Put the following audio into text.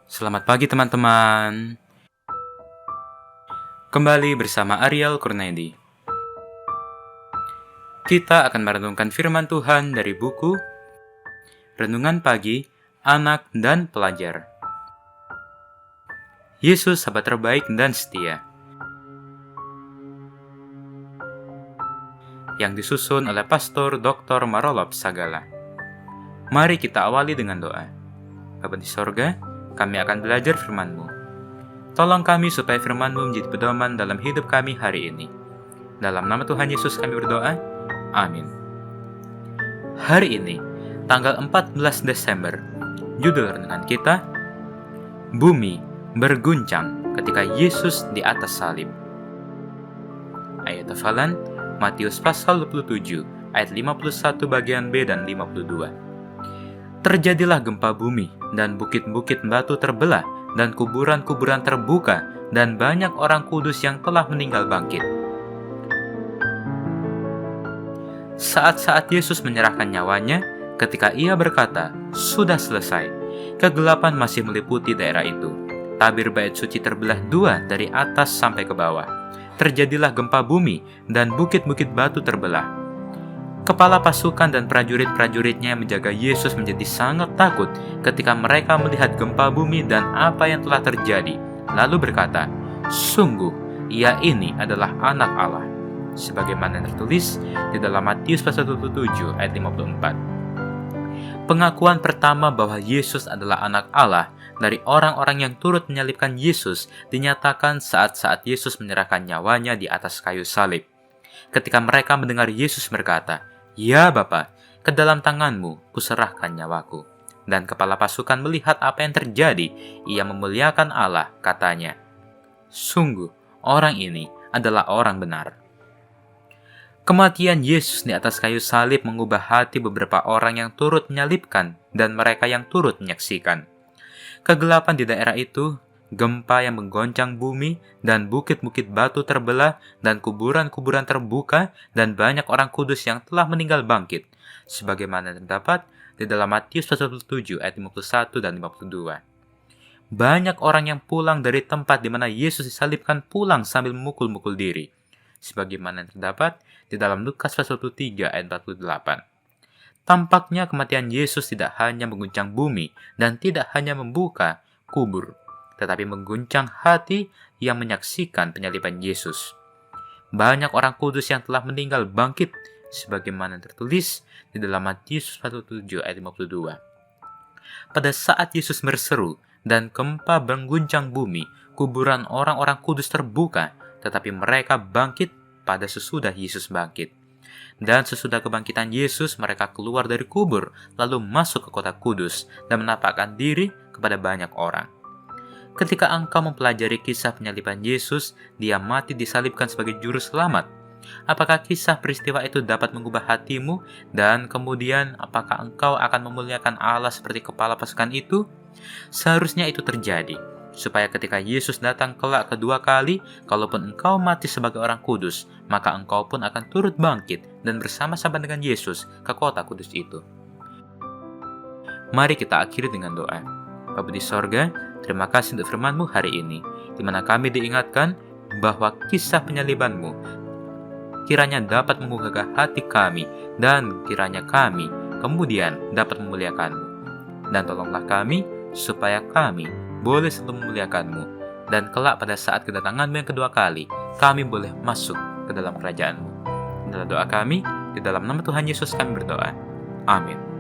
Selamat pagi teman-teman. Kembali bersama Ariel Kurnaidi. Kita akan merenungkan firman Tuhan dari buku Renungan Pagi, Anak dan Pelajar. Yesus sahabat terbaik dan setia. Yang disusun oleh Pastor Dr. Marolop Sagala. Mari kita awali dengan doa. Bapa di sorga, kami akan belajar firman-Mu. Tolong kami supaya firman-Mu menjadi pedoman dalam hidup kami hari ini. Dalam nama Tuhan Yesus kami berdoa. Amin. Hari ini, tanggal 14 Desember, judul renungan kita, Bumi berguncang ketika Yesus di atas salib. Ayat hafalan, Matius pasal 27, ayat 51 bagian B dan 52. Terjadilah gempa bumi, dan bukit-bukit batu terbelah, dan kuburan-kuburan terbuka, dan banyak orang kudus yang telah meninggal bangkit. Saat-saat Yesus menyerahkan nyawanya, ketika ia berkata, "Sudah selesai," kegelapan masih meliputi daerah itu. Tabir bait suci terbelah dua dari atas sampai ke bawah. Terjadilah gempa bumi, dan bukit-bukit batu terbelah. Kepala pasukan dan prajurit-prajuritnya yang menjaga Yesus menjadi sangat takut ketika mereka melihat gempa bumi dan apa yang telah terjadi, lalu berkata, "Sungguh, ia ini adalah anak Allah." Sebagaimana tertulis di dalam Matius pasal 27 ayat 54. Pengakuan pertama bahwa Yesus adalah anak Allah dari orang-orang yang turut menyalibkan Yesus dinyatakan saat-saat Yesus menyerahkan nyawanya di atas kayu salib. Ketika mereka mendengar Yesus berkata, "Ya Bapa, ke dalam tangan-Mu kuserahkan nyawaku." Dan kepala pasukan melihat apa yang terjadi, ia memuliakan Allah, katanya, "Sungguh, orang ini adalah orang benar." Kematian Yesus di atas kayu salib mengubah hati beberapa orang yang turut menyalibkan dan mereka yang turut menyaksikan. Kegelapan di daerah itu, gempa yang menggoncang bumi, dan bukit-bukit batu terbelah, dan kuburan-kuburan terbuka, dan banyak orang kudus yang telah meninggal bangkit, sebagaimana terdapat di dalam Matius pasal 7 ayat 51 dan 52. Banyak orang yang pulang dari tempat di mana Yesus disalibkan pulang sambil memukul-mukul diri, sebagaimana terdapat di dalam Lukas pasal 3 ayat 48. Tampaknya kematian Yesus tidak hanya mengguncang bumi dan tidak hanya membuka kubur, tetapi mengguncang hati yang menyaksikan penyaliban Yesus. Banyak orang kudus yang telah meninggal bangkit, sebagaimana tertulis di dalam Matius 7 ayat 52. Pada saat Yesus berseru dan gempa mengguncang bumi, kuburan orang-orang kudus terbuka, tetapi mereka bangkit pada sesudah Yesus bangkit. Dan sesudah kebangkitan Yesus, mereka keluar dari kubur, lalu masuk ke kota kudus dan menampakkan diri kepada banyak orang. Ketika engkau mempelajari kisah penyaliban Yesus, dia mati disalibkan sebagai juru selamat. Apakah kisah peristiwa itu dapat mengubah hatimu? Dan kemudian, apakah engkau akan memuliakan Allah seperti kepala pasukan itu? Seharusnya itu terjadi, supaya ketika Yesus datang kelak kedua kali, kalaupun engkau mati sebagai orang kudus, maka engkau pun akan turut bangkit dan bersama-sama dengan Yesus ke kota kudus itu. Mari kita akhiri dengan doa. Bapa di sorga, terima kasih untuk firman-Mu hari ini, di mana kami diingatkan bahwa kisah penyaliban-Mu kiranya dapat menggugah hati kami, dan kiranya kami kemudian dapat memuliakan-Mu. Dan tolonglah kami, supaya kami boleh selalu memuliakan-Mu, dan kelak pada saat kedatangan-Mu yang kedua kali, kami boleh masuk ke dalam kerajaan-Mu. Adalah doa kami, di dalam nama Tuhan Yesus kami berdoa. Amin.